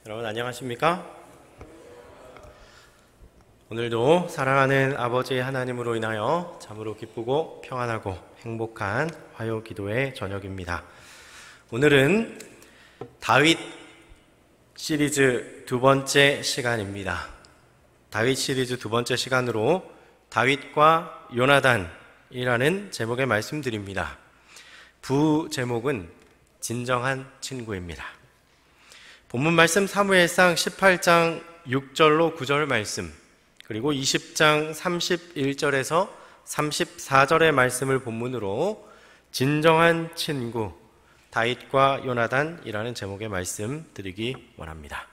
여러분 안녕하십니까? 오늘도 사랑하는 아버지 하나님으로 인하여 참으로 기쁘고 평안하고 행복한 화요 기도의 저녁입니다. 오늘은 다윗 시리즈 두 번째 시간입니다. 다윗 시리즈 두 번째 시간으로 다윗과 요나단이라는 제목의 말씀드립니다. 부 제목은 진정한 친구입니다. 본문 말씀 사무엘상 18장 6절로 9절 말씀, 그리고 20장 31절에서 34절의 말씀을 본문으로 진정한 친구 다윗과 요나단이라는 제목의 말씀 드리기 원합니다.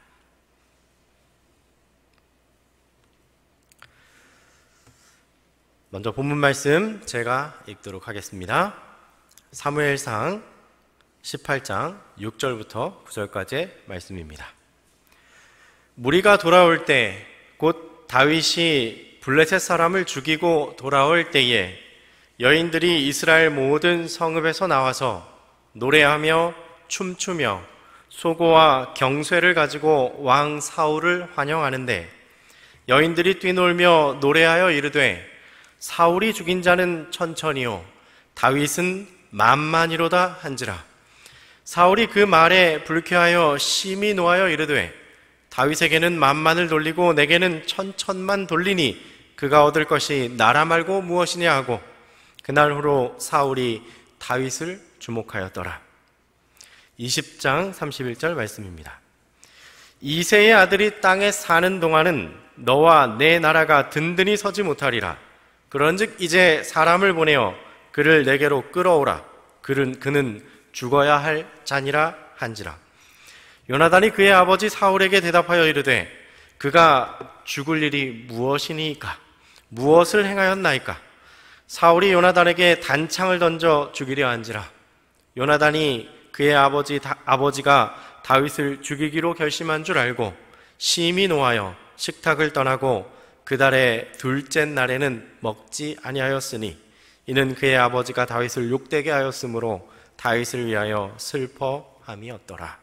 먼저 본문 말씀 제가 읽도록 하겠습니다. 사무엘상 18장 6절부터 9절까지의 말씀입니다. 무리가 돌아올 때 곧 다윗이 블레셋 사람을 죽이고 돌아올 때에 여인들이 이스라엘 모든 성읍에서 나와서 노래하며 춤추며 소고와 경쇠를 가지고 왕 사울을 환영하는데 여인들이 뛰놀며 노래하여 이르되 사울이 죽인 자는 천천히요 다윗은 만만이로다 한지라. 사울이 그 말에 불쾌하여 심히 노하여 이르되 다윗에게는 만만을 돌리고 내게는 천천만 돌리니 그가 얻을 것이 나라 말고 무엇이냐 하고 그날 후로 사울이 다윗을 주목하였더라. 20장 31절 말씀입니다. 이새의 아들이 땅에 사는 동안은 너와 내 나라가 든든히 서지 못하리라. 그런즉 이제 사람을 보내어 그를 내게로 끌어오라. 그는 죽어야 할 자니라 한지라. 요나단이 그의 아버지 사울에게 대답하여 이르되 그가 죽을 일이 무엇이니까? 무엇을 행하였나이까? 사울이 요나단에게 단창을 던져 죽이려 한지라. 요나단이 그의 아버지가 다윗을 죽이기로 결심한 줄 알고 심히 노하여 식탁을 떠나고 그달의 둘째 날에는 먹지 아니하였으니 이는 그의 아버지가 다윗을 욕되게 하였으므로 다윗을 위하여 슬퍼함이었더라.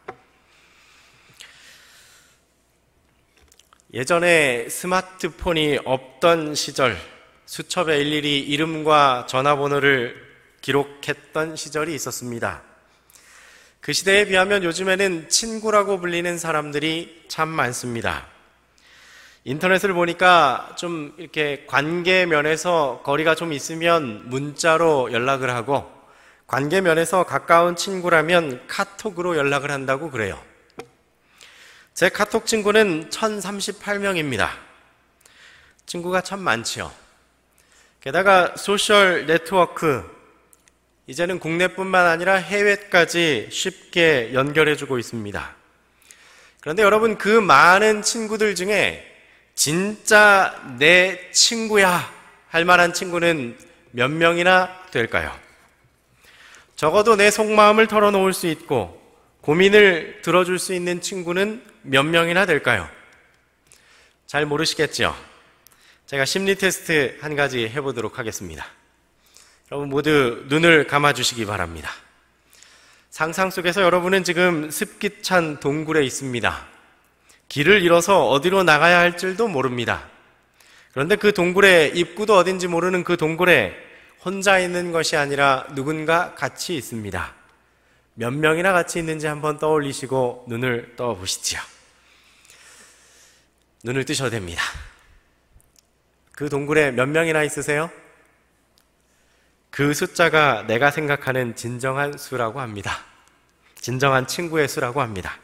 예전에 스마트폰이 없던 시절, 수첩에 일일이 이름과 전화번호를 기록했던 시절이 있었습니다. 그 시대에 비하면 요즘에는 친구라고 불리는 사람들이 참 많습니다. 인터넷을 보니까 좀 이렇게 관계 면에서 거리가 좀 있으면 문자로 연락을 하고 관계 면에서 가까운 친구라면 카톡으로 연락을 한다고 그래요. 제 카톡 친구는 1038명입니다. 친구가 참 많지요. 게다가 소셜 네트워크, 이제는 국내뿐만 아니라 해외까지 쉽게 연결해주고 있습니다. 그런데 여러분, 그 많은 친구들 중에 진짜 내 친구야 할 만한 친구는 몇 명이나 될까요? 적어도 내 속마음을 털어놓을 수 있고 고민을 들어줄 수 있는 친구는 몇 명이나 될까요? 잘 모르시겠죠? 제가 심리 테스트 한 가지 해보도록 하겠습니다. 여러분 모두 눈을 감아주시기 바랍니다. 상상 속에서 여러분은 지금 습기 찬 동굴에 있습니다. 길을 잃어서 어디로 나가야 할 줄도 모릅니다. 그런데 그 동굴의 입구도 어딘지 모르는 그 동굴에 혼자 있는 것이 아니라 누군가 같이 있습니다. 몇 명이나 같이 있는지 한번 떠올리시고 눈을 떠보시지요. 눈을 뜨셔도 됩니다. 그 동굴에 몇 명이나 있으세요? 그 숫자가 내가 생각하는 진정한 수라고 합니다. 진정한 친구의 수라고 합니다.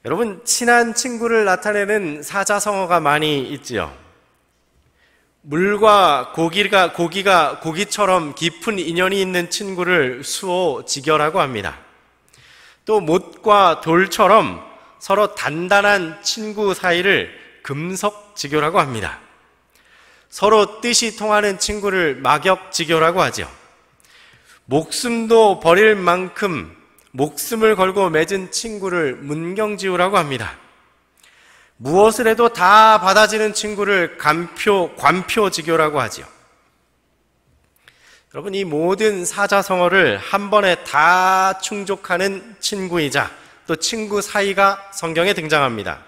여러분, 친한 친구를 나타내는 사자성어가 많이 있지요. 물과 고기처럼 깊은 인연이 있는 친구를 수호지교라고 합니다. 또 못과 돌처럼 서로 단단한 친구 사이를 금석지교라고 합니다. 서로 뜻이 통하는 친구를 막역지교라고 하죠. 목숨도 버릴 만큼 목숨을 걸고 맺은 친구를 문경지우라고 합니다. 무엇을 해도 다 받아지는 친구를 관표지교라고 하죠. 여러분, 이 모든 사자성어를 한 번에 다 충족하는 친구이자 또 친구 사이가 성경에 등장합니다.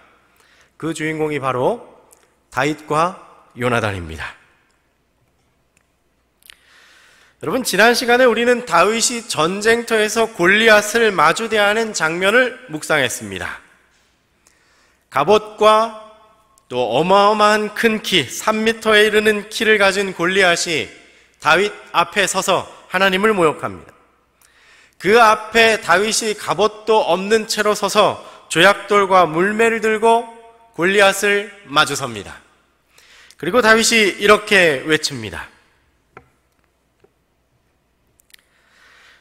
그 주인공이 바로 다윗과 요나단입니다. 여러분, 지난 시간에 우리는 다윗이 전쟁터에서 골리앗을 마주대하는 장면을 묵상했습니다. 갑옷과 또 어마어마한 큰 키, 3m에 이르는 키를 가진 골리앗이 다윗 앞에 서서 하나님을 모욕합니다. 그 앞에 다윗이 갑옷도 없는 채로 서서 조약돌과 물매를 들고 골리앗을 마주섭니다. 그리고 다윗이 이렇게 외칩니다.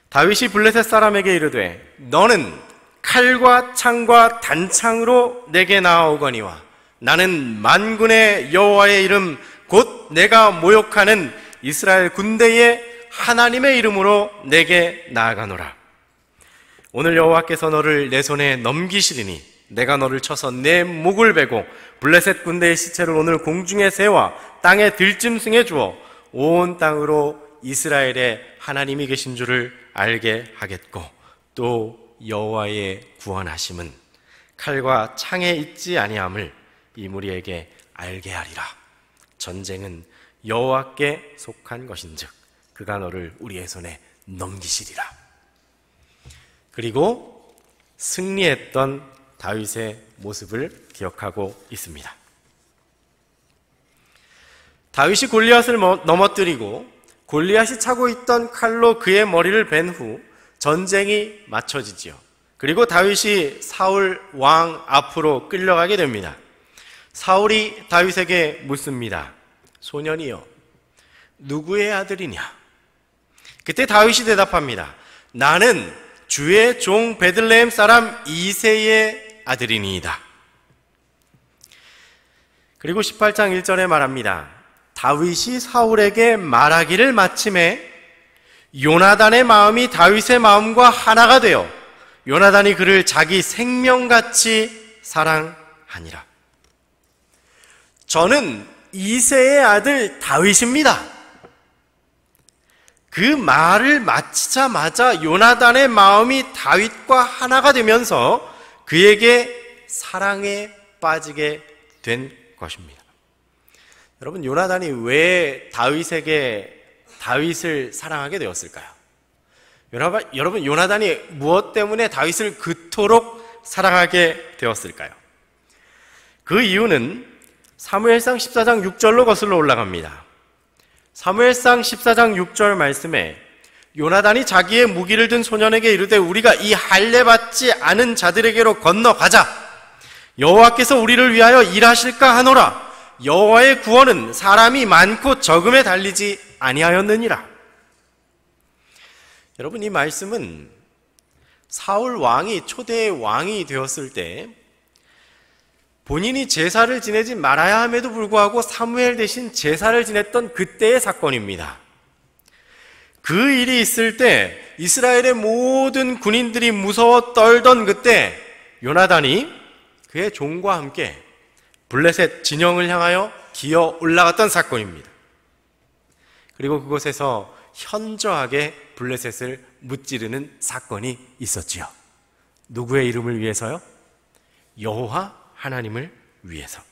다윗이 블레셋 사람에게 이르되 너는 칼과 창과 단창으로 내게 나아오거니와 나는 만군의 여호와의 이름 곧 내가 모욕하는 이스라엘 군대의 하나님의 이름으로 내게 나아가노라. 오늘 여호와께서 너를 내 손에 넘기시리니 내가 너를 쳐서 내 목을 베고 블레셋 군대의 시체를 오늘 공중에 세워 땅에 들짐승에 주어 온 땅으로 이스라엘의 하나님이 계신 줄을 알게 하겠고 또 여호와의 구원하심은 칼과 창에 있지 아니함을 이 무리에게 알게 하리라. 전쟁은 여호와께 속한 것인즉 그가 너를 우리의 손에 넘기시리라. 그리고 승리했던 다윗의 모습을 기억하고 있습니다. 다윗이 골리앗을 넘어뜨리고 골리앗이 차고 있던 칼로 그의 머리를 벤 후 전쟁이 맞춰지지요. 그리고 다윗이 사울 왕 앞으로 끌려가게 됩니다. 사울이 다윗에게 묻습니다. 소년이여, 누구의 아들이냐? 그때 다윗이 대답합니다. 나는 주의 종 베들레헴 사람 이새의 아들이니이다. 그리고 18장 1절에 말합니다. 다윗이 사울에게 말하기를 마침에 요나단의 마음이 다윗의 마음과 하나가 되어 요나단이 그를 자기 생명같이 사랑하니라. 저는 이새의 아들 다윗입니다. 그 말을 마치자마자 요나단의 마음이 다윗과 하나가 되면서 그에게 사랑에 빠지게 된 것입니다. 여러분, 요나단이 왜 다윗을 사랑하게 되었을까요? 여러분, 요나단이 무엇 때문에 다윗을 그토록 사랑하게 되었을까요? 그 이유는 사무엘상 14장 6절로 거슬러 올라갑니다. 사무엘상 14장 6절 말씀에 요나단이 자기의 무기를 든 소년에게 이르되 우리가 이 할례 받지 않은 자들에게로 건너가자. 여호와께서 우리를 위하여 일하실까 하노라. 여호와의 구원은 사람이 많고 적음에 달리지 아니하였느니라. 여러분, 이 말씀은 사울 왕이 초대 왕이 되었을 때 본인이 제사를 지내지 말아야 함에도 불구하고 사무엘 대신 제사를 지냈던 그때의 사건입니다. 그 일이 있을 때 이스라엘의 모든 군인들이 무서워 떨던 그때 요나단이 그의 종과 함께 블레셋 진영을 향하여 기어 올라갔던 사건입니다. 그리고 그곳에서 현저하게 블레셋을 무찌르는 사건이 있었지요. 누구의 이름을 위해서요? 여호와 하나님을 위해서.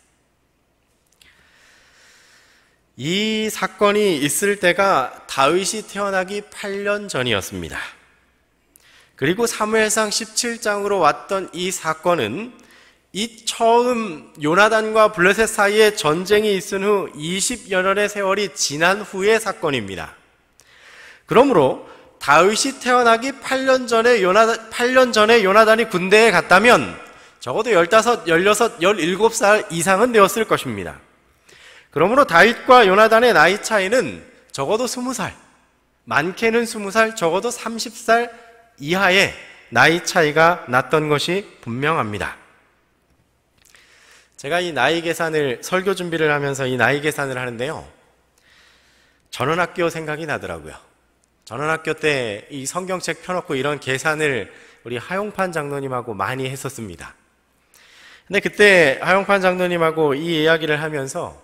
이 사건이 있을 때가 다윗이 태어나기 8년 전이었습니다. 그리고 사무엘상 17장으로 왔던 이 사건은 이 처음 요나단과 블레셋 사이에 전쟁이 있은 후 20여 년의 세월이 지난 후의 사건입니다. 그러므로 다윗이 태어나기 8년 전에 요나단이 군대에 갔다면 적어도 15, 16, 17살 이상은 되었을 것입니다. 그러므로 다윗과 요나단의 나이 차이는 적어도 20살, 많게는 20살, 적어도 30살 이하의 나이 차이가 났던 것이 분명합니다. 제가 이 나이 계산을, 설교 준비를 하면서 이 나이 계산을 하는데요, 전원학교 생각이 나더라고요. 전원학교 때 이 성경책 펴놓고 이런 계산을 우리 하용판 장로님하고 많이 했었습니다. 근데 그때 하용판 장로님하고 이 이야기를 하면서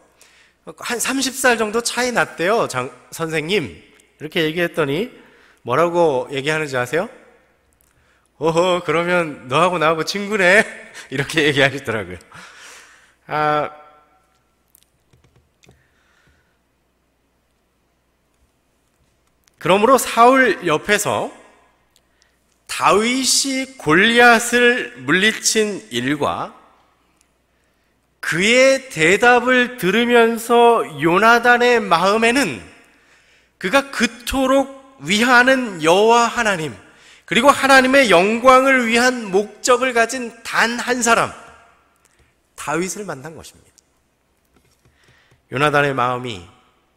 한 30살 정도 차이 났대요, 선생님. 이렇게 얘기했더니 뭐라고 얘기하는지 아세요? 어허, 그러면 너하고 나하고 친구네? 이렇게 얘기하시더라고요. 그러므로 사울 옆에서 다윗이 골리앗을 물리친 일과 그의 대답을 들으면서 요나단의 마음에는 그가 그토록 위하는 여호와 하나님, 그리고 하나님의 영광을 위한 목적을 가진 단 한 사람, 다윗을 만난 것입니다. 요나단의 마음이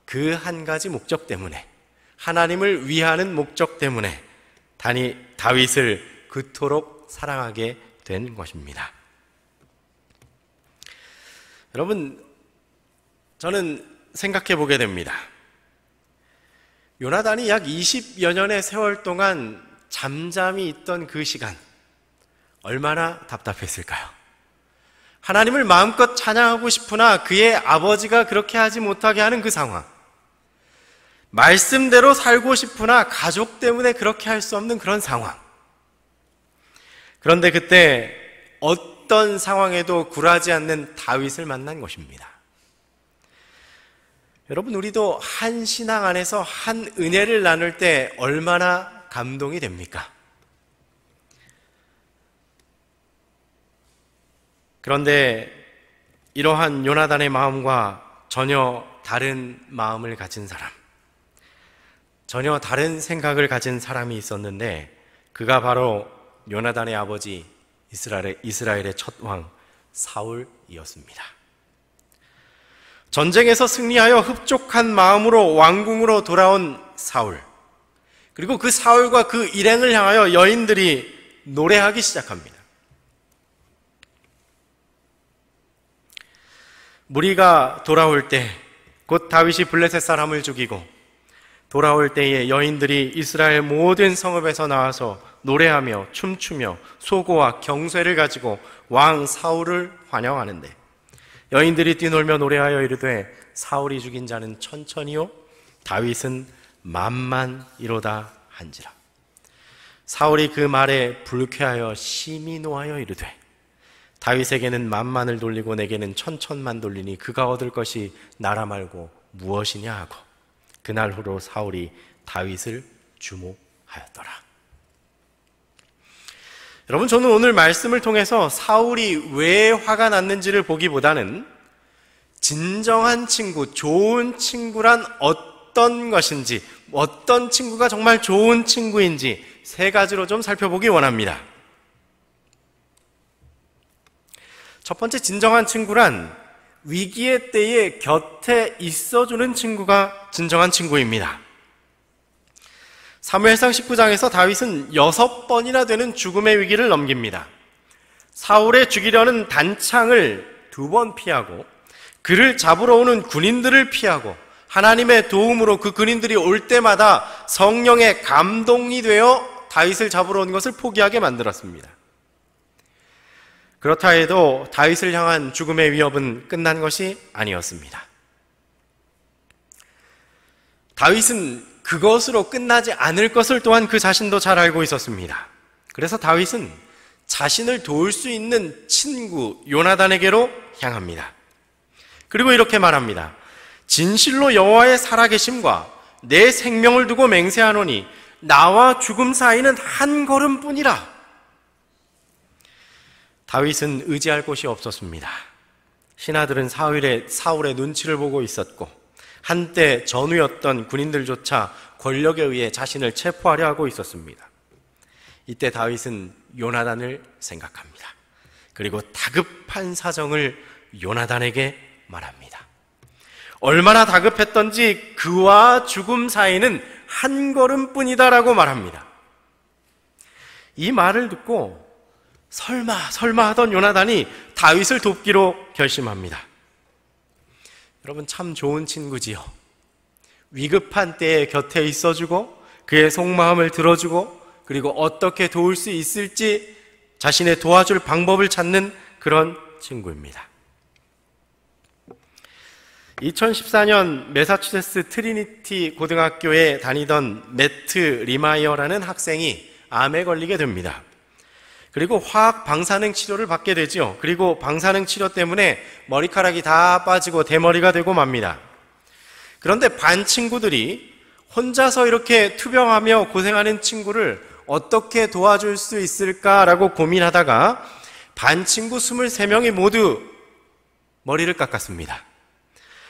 그 한 가지 목적 때문에, 하나님을 위하는 목적 때문에 다윗을 그토록 사랑하게 된 것입니다. 여러분, 저는 생각해 보게 됩니다. 요나단이 약 20여 년의 세월 동안 잠잠히 있던 그 시간, 얼마나 답답했을까요? 하나님을 마음껏 찬양하고 싶으나 그의 아버지가 그렇게 하지 못하게 하는 그 상황, 말씀대로 살고 싶으나 가족 때문에 그렇게 할 수 없는 그런 상황. 그런데 그때 어떤 상황에도 굴하지 않는 다윗을 만난 것입니다. 여러분, 우리도 한 신앙 안에서 한 은혜를 나눌 때 얼마나 감동이 됩니까? 그런데 이러한 요나단의 마음과 전혀 다른 마음을 가진 사람, 전혀 다른 생각을 가진 사람이 있었는데 그가 바로 요나단의 아버지 이스라엘의 첫 왕 사울이었습니다. 전쟁에서 승리하여 흡족한 마음으로 왕궁으로 돌아온 사울, 그리고 그 사울과 그 일행을 향하여 여인들이 노래하기 시작합니다. 무리가 돌아올 때, 곧 다윗이 블레셋 사람을 죽이고 돌아올 때에 여인들이 이스라엘 모든 성읍에서 나와서 노래하며 춤추며 소고와 경쇠를 가지고 왕 사울을 환영하는데, 여인들이 뛰놀며 노래하여 이르되 사울이 죽인 자는 천천히요 다윗은 만만이로다 한지라. 사울이 그 말에 불쾌하여 심히 노하여 이르되 다윗에게는 만만을 돌리고 내게는 천천만 돌리니 그가 얻을 것이 나라 말고 무엇이냐 하고, 그날 후로 사울이 다윗을 주목하였더라. 여러분, 저는 오늘 말씀을 통해서 사울이 왜 화가 났는지를 보기보다는 진정한 친구, 좋은 친구란 어떤 것인지, 어떤 친구가 정말 좋은 친구인지 세 가지로 좀 살펴보기 원합니다. 첫 번째, 진정한 친구란 위기의 때에 곁에 있어주는 친구가 진정한 친구입니다. 사무엘상 19장에서 다윗은 6번이나 되는 죽음의 위기를 넘깁니다. 사울의 죽이려는 단창을 2번 피하고, 그를 잡으러 오는 군인들을 피하고, 하나님의 도움으로 그 군인들이 올 때마다 성령의 감동이 되어 다윗을 잡으러 온 것을 포기하게 만들었습니다. 그렇다 해도 다윗을 향한 죽음의 위협은 끝난 것이 아니었습니다. 다윗은 그것으로 끝나지 않을 것을 또한 그 자신도 잘 알고 있었습니다. 그래서 다윗은 자신을 도울 수 있는 친구 요나단에게로 향합니다. 그리고 이렇게 말합니다. 진실로 여호와의 살아계심과 내 생명을 두고 맹세하노니 나와 죽음 사이는 한 걸음뿐이라. 다윗은 의지할 곳이 없었습니다. 신하들은 사울의 눈치를 보고 있었고, 한때 전우였던 군인들조차 권력에 의해 자신을 체포하려 하고 있었습니다. 이때 다윗은 요나단을 생각합니다. 그리고 다급한 사정을 요나단에게 말합니다. 얼마나 다급했던지 그와 죽음 사이는 한 걸음뿐이다라고 말합니다. 이 말을 듣고 설마 하던 요나단이 다윗을 돕기로 결심합니다. 여러분, 참 좋은 친구지요. 위급한 때에 곁에 있어주고 그의 속마음을 들어주고, 그리고 어떻게 도울 수 있을지 자신의 도와줄 방법을 찾는 그런 친구입니다. 2014년 매사추세츠 트리니티 고등학교에 다니던 매트 리마이어라는 학생이 암에 걸리게 됩니다. 그리고 화학 방사능 치료를 받게 되죠. 그리고 방사능 치료 때문에 머리카락이 다 빠지고 대머리가 되고 맙니다. 그런데 반 친구들이 혼자서 이렇게 투병하며 고생하는 친구를 어떻게 도와줄 수 있을까라고 고민하다가 반 친구 23명이 모두 머리를 깎았습니다.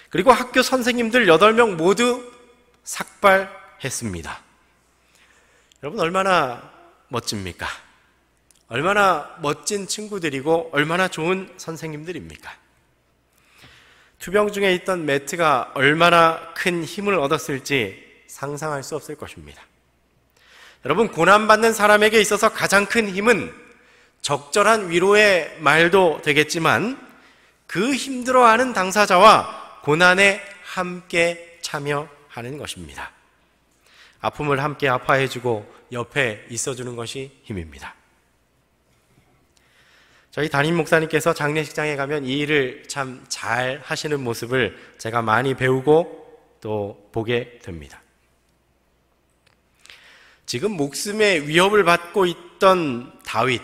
그리고 학교 선생님들 8명 모두 삭발했습니다. 여러분, 얼마나 멋집니까? 얼마나 멋진 친구들이고 얼마나 좋은 선생님들입니까? 투병 중에 있던 매트가 얼마나 큰 힘을 얻었을지 상상할 수 없을 것입니다. 여러분, 고난받는 사람에게 있어서 가장 큰 힘은 적절한 위로의 말도 되겠지만 그 힘들어하는 당사자와 고난에 함께 참여하는 것입니다. 아픔을 함께 아파해주고 옆에 있어주는 것이 힘입니다. 저희 담임 목사님께서 장례식장에 가면 이 일을 참 잘 하시는 모습을 제가 많이 배우고 또 보게 됩니다. 지금 목숨의 위협을 받고 있던 다윗,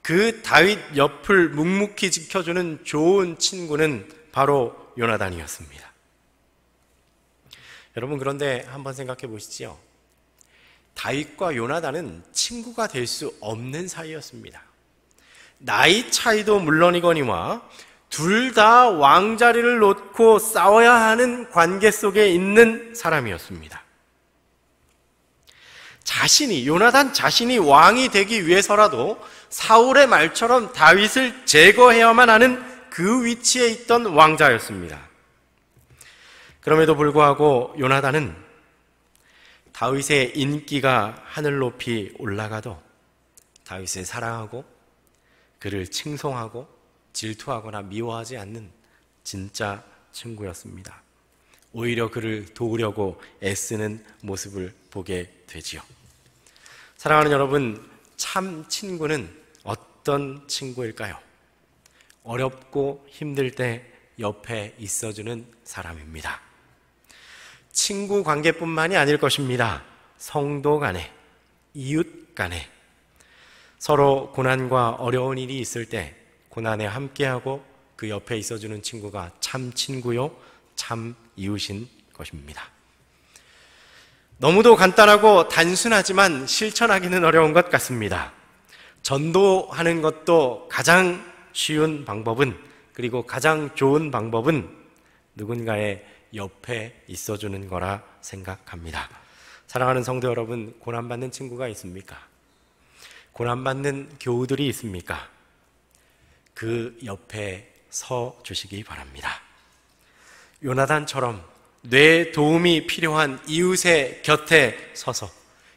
그 다윗 옆을 묵묵히 지켜주는 좋은 친구는 바로 요나단이었습니다. 여러분, 그런데 한번 생각해 보시지요. 다윗과 요나단은 친구가 될 수 없는 사이였습니다. 나이 차이도 물론이거니와 둘 다 왕자리를 놓고 싸워야 하는 관계 속에 있는 사람이었습니다. 요나단 자신이 왕이 되기 위해서라도 사울의 말처럼 다윗을 제거해야만 하는 그 위치에 있던 왕자였습니다. 그럼에도 불구하고 요나단은 다윗의 인기가 하늘 높이 올라가도 다윗을 사랑하고 그를 칭송하고 질투하거나 미워하지 않는 진짜 친구였습니다. 오히려 그를 도우려고 애쓰는 모습을 보게 되지요. 사랑하는 여러분, 참 친구는 어떤 친구일까요? 어렵고 힘들 때 옆에 있어주는 사람입니다. 친구 관계뿐만이 아닐 것입니다. 성도 간에, 이웃 간에 서로 고난과 어려운 일이 있을 때 고난에 함께하고 그 옆에 있어주는 친구가 참 친구요, 참 이웃인 것입니다. 너무도 간단하고 단순하지만 실천하기는 어려운 것 같습니다. 전도하는 것도 가장 쉬운 방법은, 그리고 가장 좋은 방법은 누군가의 옆에 있어주는 거라 생각합니다. 사랑하는 성도 여러분, 고난받는 친구가 있습니까? 고난받는 교우들이 있습니까? 그 옆에 서 주시기 바랍니다. 요나단처럼 내 도움이 필요한 이웃의 곁에 서서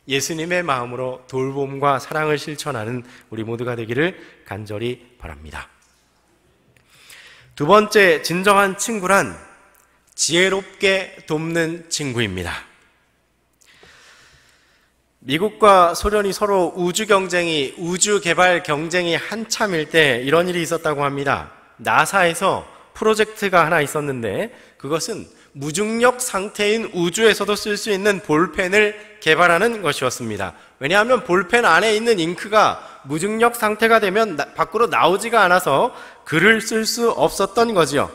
예수님의 마음으로 돌봄과 사랑을 실천하는 우리 모두가 되기를 간절히 바랍니다. 두 번째, 진정한 친구란 지혜롭게 돕는 친구입니다. 미국과 소련이 서로 우주 개발 경쟁이 한참일 때 이런 일이 있었다고 합니다. 나사에서 프로젝트가 하나 있었는데 그것은 무중력 상태인 우주에서도 쓸 수 있는 볼펜을 개발하는 것이었습니다. 왜냐하면 볼펜 안에 있는 잉크가 무중력 상태가 되면 밖으로 나오지가 않아서 글을 쓸 수 없었던 거지요.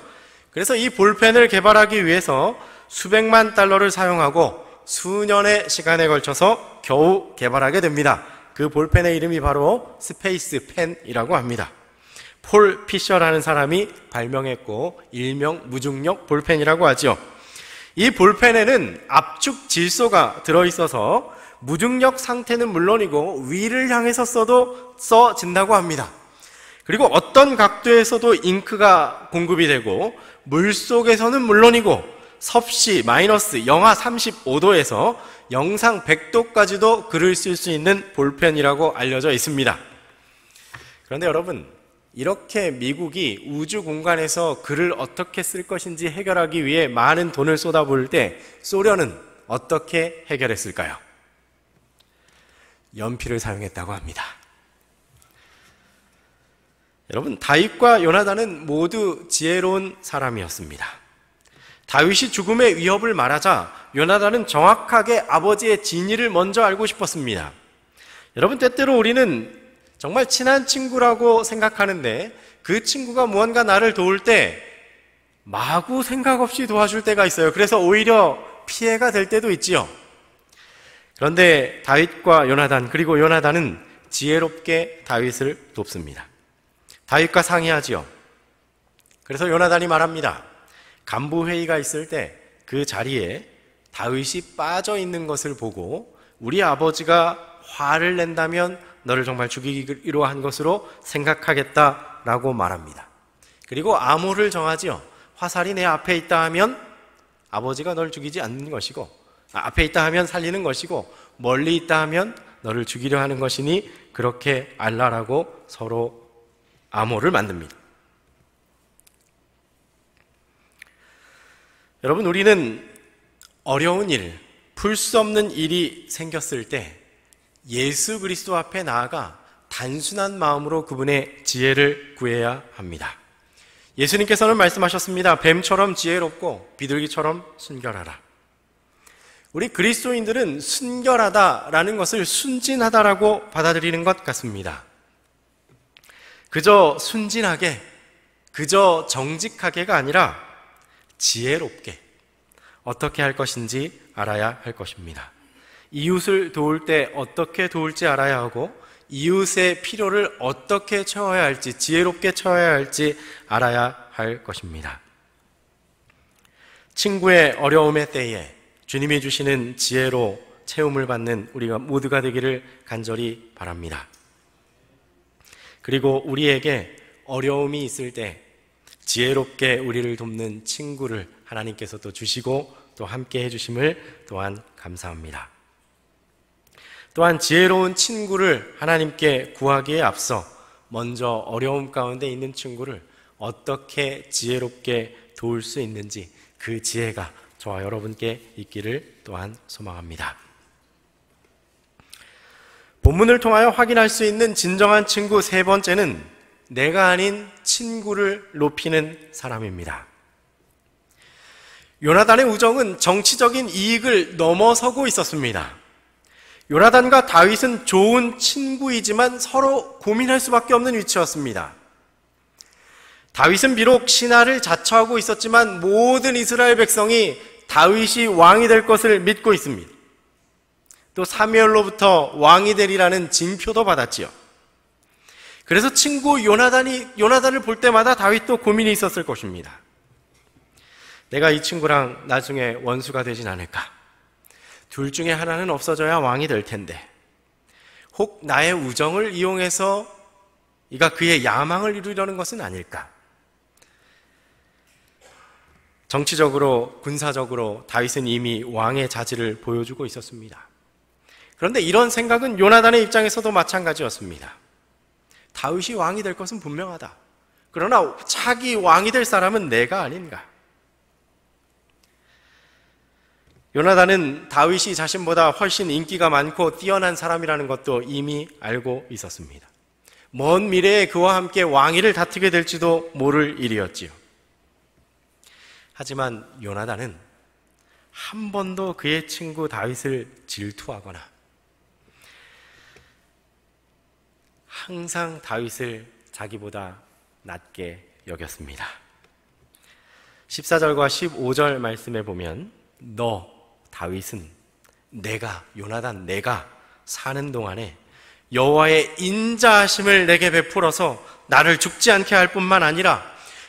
그래서 이 볼펜을 개발하기 위해서 수백만 달러를 사용하고 수년의 시간에 걸쳐서 겨우 개발하게 됩니다. 그 볼펜의 이름이 바로 스페이스 펜이라고 합니다. 폴 피셔라는 사람이 발명했고 일명 무중력 볼펜이라고 하죠. 이 볼펜에는 압축 질소가 들어있어서 무중력 상태는 물론이고 위를 향해서 써도 써진다고 합니다. 그리고 어떤 각도에서도 잉크가 공급이 되고 물속에서는 물론이고 섭씨 마이너스 영하 35도에서 영상 100도까지도 글을 쓸 수 있는 볼펜이라고 알려져 있습니다. 그런데 여러분, 이렇게 미국이 우주 공간에서 글을 어떻게 쓸 것인지 해결하기 위해 많은 돈을 쏟아부을 때 소련은 어떻게 해결했을까요? 연필을 사용했다고 합니다. 여러분, 다윗과 요나단은 모두 지혜로운 사람이었습니다. 다윗이 죽음의 위협을 말하자 요나단은 정확하게 아버지의 진위를 먼저 알고 싶었습니다. 여러분, 때때로 우리는 정말 친한 친구라고 생각하는데 그 친구가 무언가 나를 도울 때 마구 생각 없이 도와줄 때가 있어요. 그래서 오히려 피해가 될 때도 있지요. 그런데 다윗과 요나단, 그리고 요나단은 지혜롭게 다윗을 돕습니다. 다윗과 상의하지요. 그래서 요나단이 말합니다. 간부회의가 있을 때 그 자리에 다윗이 빠져 있는 것을 보고 우리 아버지가 화를 낸다면 너를 정말 죽이기로 한 것으로 생각하겠다라고 말합니다. 그리고 암호를 정하지요. 화살이 내 앞에 있다 하면 아버지가 널 죽이지 않는 것이고, 앞에 있다 하면 살리는 것이고, 멀리 있다 하면 너를 죽이려 하는 것이니 그렇게 알라라고 서로 암호를 만듭니다. 여러분, 우리는 어려운 일, 풀 수 없는 일이 생겼을 때 예수 그리스도 앞에 나아가 단순한 마음으로 그분의 지혜를 구해야 합니다. 예수님께서는 말씀하셨습니다. 뱀처럼 지혜롭고 비둘기처럼 순결하라. 우리 그리스도인들은 순결하다라는 것을 순진하다라고 받아들이는 것 같습니다. 그저 순진하게, 그저 정직하게가 아니라 지혜롭게 어떻게 할 것인지 알아야 할 것입니다. 이웃을 도울 때 어떻게 도울지 알아야 하고 이웃의 필요를 어떻게 채워야 할지, 지혜롭게 채워야 할지 알아야 할 것입니다. 친구의 어려움의 때에 주님이 주시는 지혜로 채움을 받는 우리가 모두가 되기를 간절히 바랍니다. 그리고 우리에게 어려움이 있을 때 지혜롭게 우리를 돕는 친구를 하나님께서 또 주시고 또 함께 해주심을 또한 감사합니다. 또한 지혜로운 친구를 하나님께 구하기에 앞서 먼저 어려움 가운데 있는 친구를 어떻게 지혜롭게 도울 수 있는지 그 지혜가 저와 여러분께 있기를 또한 소망합니다. 본문을 통하여 확인할 수 있는 진정한 친구 세 번째는 내가 아닌 친구를 높이는 사람입니다. 요나단의 우정은 정치적인 이익을 넘어서고 있었습니다. 요나단과 다윗은 좋은 친구이지만 서로 고민할 수밖에 없는 위치였습니다. 다윗은 비록 신하를 자처하고 있었지만 모든 이스라엘 백성이 다윗이 왕이 될 것을 믿고 있습니다. 또 사무엘로부터 왕이 되리라는 징표도 받았지요. 그래서 친구 요나단을 볼 때마다 다윗도 고민이 있었을 것입니다. 내가 이 친구랑 나중에 원수가 되진 않을까? 둘 중에 하나는 없어져야 왕이 될 텐데, 혹 나의 우정을 이용해서 이가 그의 야망을 이루려는 것은 아닐까? 정치적으로, 군사적으로 다윗은 이미 왕의 자질을 보여주고 있었습니다. 그런데 이런 생각은 요나단의 입장에서도 마찬가지였습니다. 다윗이 왕이 될 것은 분명하다. 그러나 차기 왕이 될 사람은 내가 아닌가? 요나단은 다윗이 자신보다 훨씬 인기가 많고 뛰어난 사람이라는 것도 이미 알고 있었습니다. 먼 미래에 그와 함께 왕위를 다투게 될지도 모를 일이었지요. 하지만 요나단은 한 번도 그의 친구 다윗을 질투하거나 항상 다윗을 자기보다 낮게 여겼습니다. 14절과 15절 말씀에 보면 너 다윗은 요나단 내가 사는 동안에 여호와의 인자하심을 내게 베풀어서 나를 죽지 않게 할 뿐만 아니라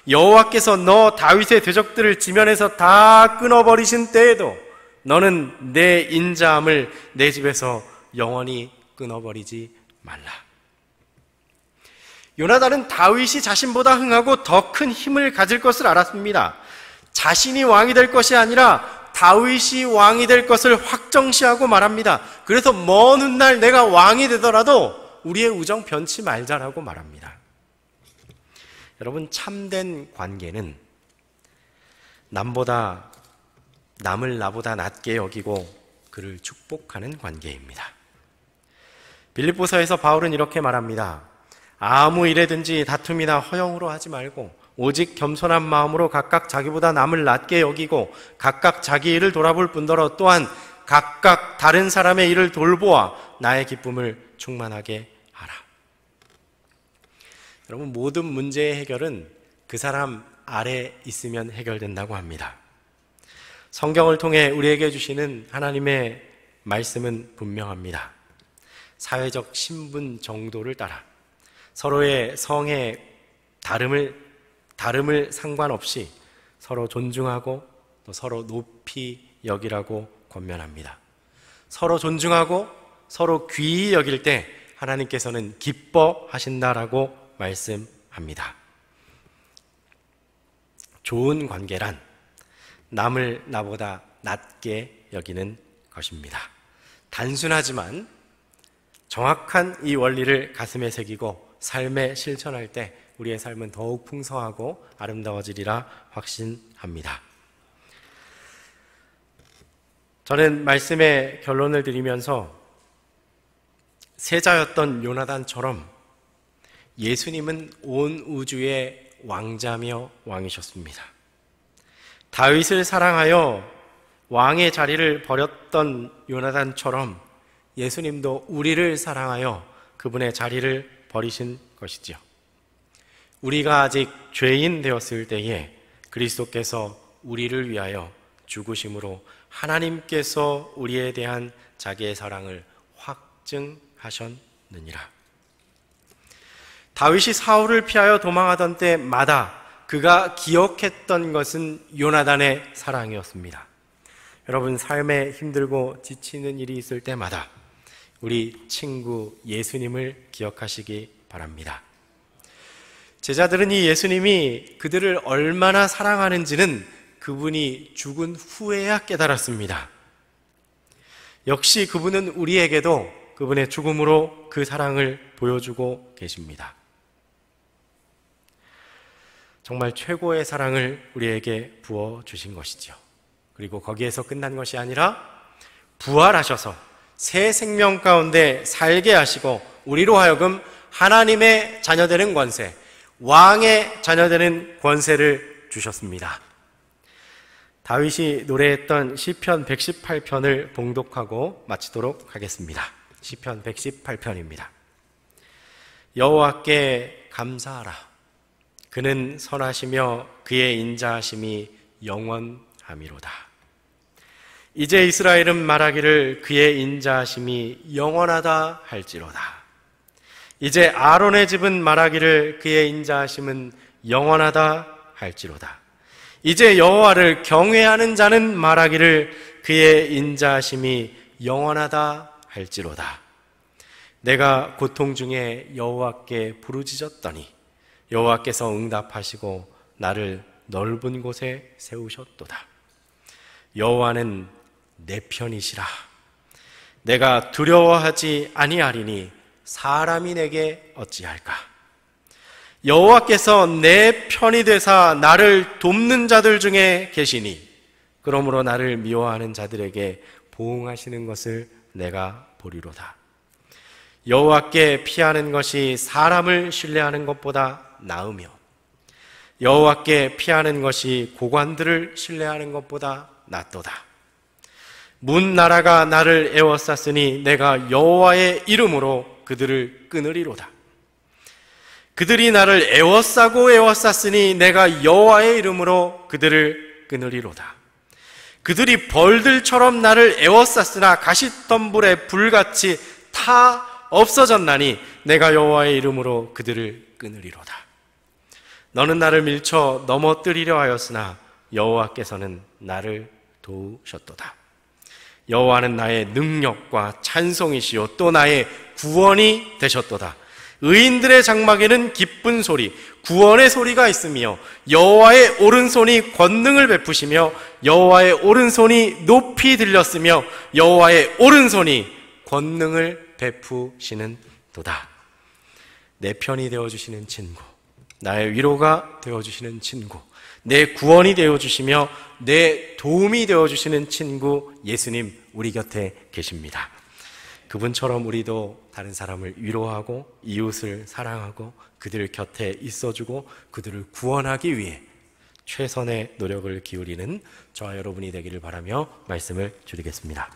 여호와께서 너 다윗의 대적들을 지면에서 다 끊어버리신 때에도 너는 내 인자함을 내 집에서 영원히 끊어버리지 말라. 요나단은 다윗이 자신보다 흥하고 더 큰 힘을 가질 것을 알았습니다. 자신이 왕이 될 것이 아니라 다윗이 왕이 될 것을 확정시하고 말합니다. 그래서 먼 훗날 내가 왕이 되더라도 우리의 우정 변치 말자라고 말합니다. 여러분, 참된 관계는 남을 나보다 낮게 여기고 그를 축복하는 관계입니다. 빌립보서에서 바울은 이렇게 말합니다. 아무 일에든지 다툼이나 허영으로 하지 말고 오직 겸손한 마음으로 각각 자기보다 남을 낮게 여기고 각각 자기 일을 돌아볼 뿐더러 또한 각각 다른 사람의 일을 돌보아 나의 기쁨을 충만하게 하라. 여러분, 모든 문제의 해결은 그 사람 아래 있으면 해결된다고 합니다. 성경을 통해 우리에게 주시는 하나님의 말씀은 분명합니다. 사회적 신분 정도를 따라 서로의 성의 다름을 상관없이 서로 존중하고 또 서로 높이 여기라고 권면합니다. 서로 존중하고 서로 귀히 여길 때 하나님께서는 기뻐하신다라고 말씀합니다. 좋은 관계란 남을 나보다 낮게 여기는 것입니다. 단순하지만 정확한 이 원리를 가슴에 새기고 삶에 실천할 때 우리의 삶은 더욱 풍성하고 아름다워지리라 확신합니다. 저는 말씀의 결론을 드리면서 세자였던 요나단처럼 예수님은 온 우주의 왕자며 왕이셨습니다. 다윗을 사랑하여 왕의 자리를 버렸던 요나단처럼 예수님도 우리를 사랑하여 그분의 자리를 버리신 것이지요. 우리가 아직 죄인 되었을 때에 그리스도께서 우리를 위하여 죽으심으로 하나님께서 우리에 대한 자기의 사랑을 확증하셨느니라. 다윗이 사울을 피하여 도망하던 때마다 그가 기억했던 것은 요나단의 사랑이었습니다. 여러분, 삶에 힘들고 지치는 일이 있을 때마다 우리 친구 예수님을 기억하시기 바랍니다. 제자들은 이 예수님이 그들을 얼마나 사랑하는지는 그분이 죽은 후에야 깨달았습니다. 역시 그분은 우리에게도 그분의 죽음으로 그 사랑을 보여주고 계십니다. 정말 최고의 사랑을 우리에게 부어주신 것이죠. 그리고 거기에서 끝난 것이 아니라 부활하셔서 새 생명 가운데 살게 하시고 우리로 하여금 하나님의 자녀되는 권세, 왕의 자녀되는 권세를 주셨습니다. 다윗이 노래했던 시편 118편을 봉독하고 마치도록 하겠습니다. 시편 118편입니다. 여호와께 감사하라. 그는 선하시며 그의 인자하심이 영원함이로다. 이제 이스라엘은 말하기를 그의 인자하심이 영원하다 할지로다. 이제 아론의 집은 말하기를 그의 인자하심은 영원하다 할지로다. 이제 여호와를 경외하는 자는 말하기를 그의 인자하심이 영원하다 할지로다. 내가 고통 중에 여호와께 부르짖었더니 여호와께서 응답하시고 나를 넓은 곳에 세우셨도다. 여호와는 내 편이시라. 내가 두려워하지 아니하리니 사람이 내게 어찌할까. 여호와께서 내 편이 되사 나를 돕는 자들 중에 계시니 그러므로 나를 미워하는 자들에게 보응하시는 것을 내가 보리로다. 여호와께 피하는 것이 사람을 신뢰하는 것보다 나으며 여호와께 피하는 것이 고관들을 신뢰하는 것보다 낫도다. 문 나라가 나를 에워쌌으니 내가 여호와의 이름으로 그들을 끊으리로다. 그들이 나를 에워쌌으니 내가 여호와의 이름으로 그들을 끊으리로다. 그들이 벌들처럼 나를 에워쌌으나 가시덤불의 불같이 타 없어졌나니 내가 여호와의 이름으로 그들을 끊으리로다. 너는 나를 밀쳐 넘어뜨리려 하였으나 여호와께서는 나를 도우셨도다. 여호와는 나의 능력과 찬송이시요 또 나의 구원이 되셨도다. 의인들의 장막에는 기쁜 소리, 구원의 소리가 있으며 여호와의 오른손이 권능을 베푸시며 여호와의 오른손이 높이 들렸으며 여호와의 오른손이 권능을 베푸시는 도다. 내 편이 되어주시는 친구, 나의 위로가 되어주시는 친구, 내 구원이 되어주시며 내 도움이 되어주시는 친구 예수님 우리 곁에 계십니다. 그분처럼 우리도 다른 사람을 위로하고 이웃을 사랑하고 그들 곁에 있어주고 그들을 구원하기 위해 최선의 노력을 기울이는 저와 여러분이 되기를 바라며 말씀을 드리겠습니다.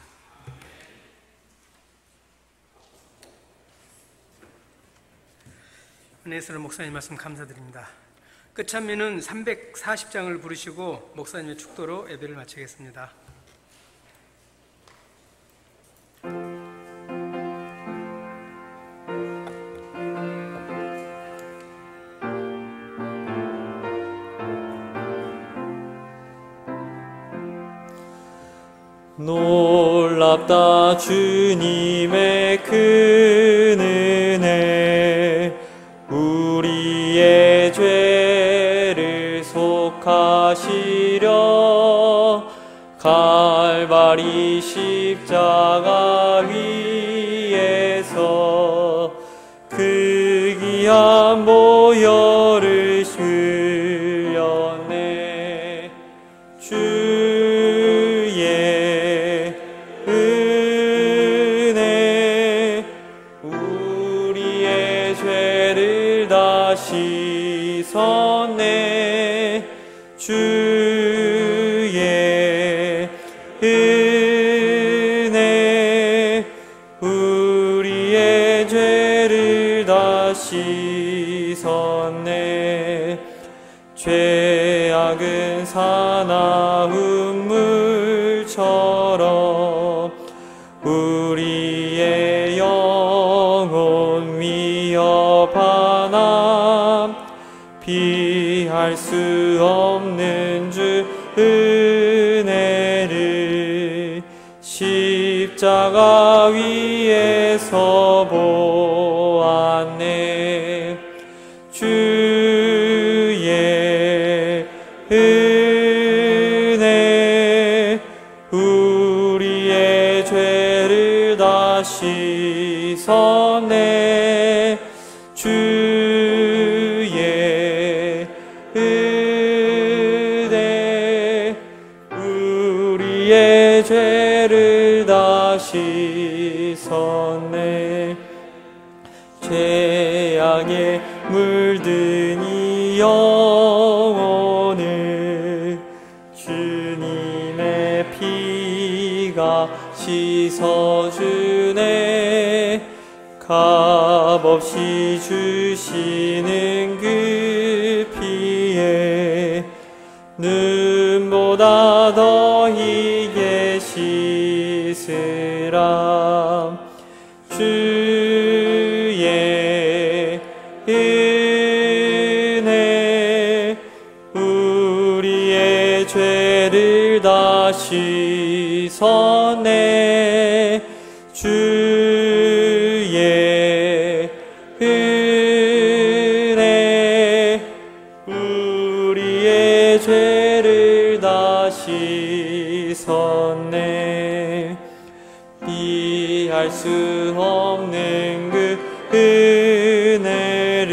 은혜스러운 목사님 말씀 감사드립니다. 끝찬미는 340장을 부르시고 목사님의 축도로 예배를 마치겠습니다. 놀랍다 주님의 큰 은혜, 우리의 죄를 속하시려 갈바리 십자가 위에서 그 귀한 보혈을 흘렸네. 주의 은혜 우리의 죄를 다 씻었네. 주의 은혜 우리의 죄를 다 씻었네. 죄악은 사나운 물처럼 우리의 영혼 위협하나 피할 수 없는 주 은혜를 십자가 위에서 보았네. 주의 은혜 우리의 죄를 다 씻었네. 주의 은혜 우리의 죄를 다 씻었네. 죄악에 물든 이 영혼을 주님의 피가 씻어주네. 값없이 주시는 그 피에 눈보다 더 희게 씻으라. 주의 은혜 우리의 죄를 다 씻었네. 주의 은혜 우리의 죄를 다 씻었네. 피할 수 없는 그 은혜를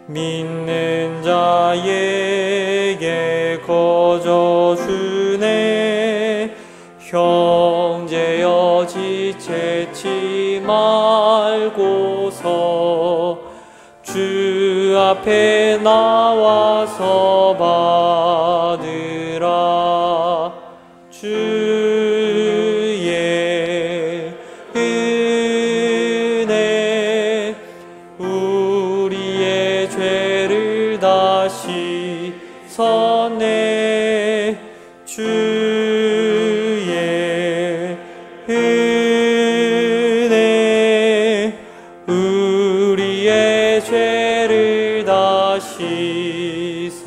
믿는 자에게 거저 주네. 형제여 지체치 말고서 주 앞에 나와서 받으라. 주의 은혜 우리의 죄를 다 씻었네. 주의 은혜 우리의 죄를 다 씻었네.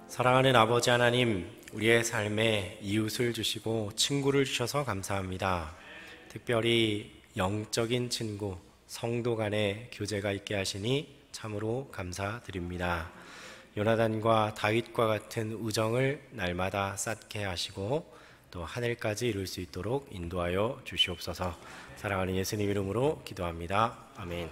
사랑하는 아버지 하나님, 우리의 삶에 이웃을 주시고 친구를 주셔서 감사합니다. 특별히 영적인 친구, 성도 간의 교제가 있게 하시니 참으로 감사드립니다. 요나단과 다윗과 같은 우정을 날마다 쌓게 하시고 또 하늘까지 이룰 수 있도록 인도하여 주시옵소서. 사랑하는 예수님 이름으로 기도합니다. 아멘.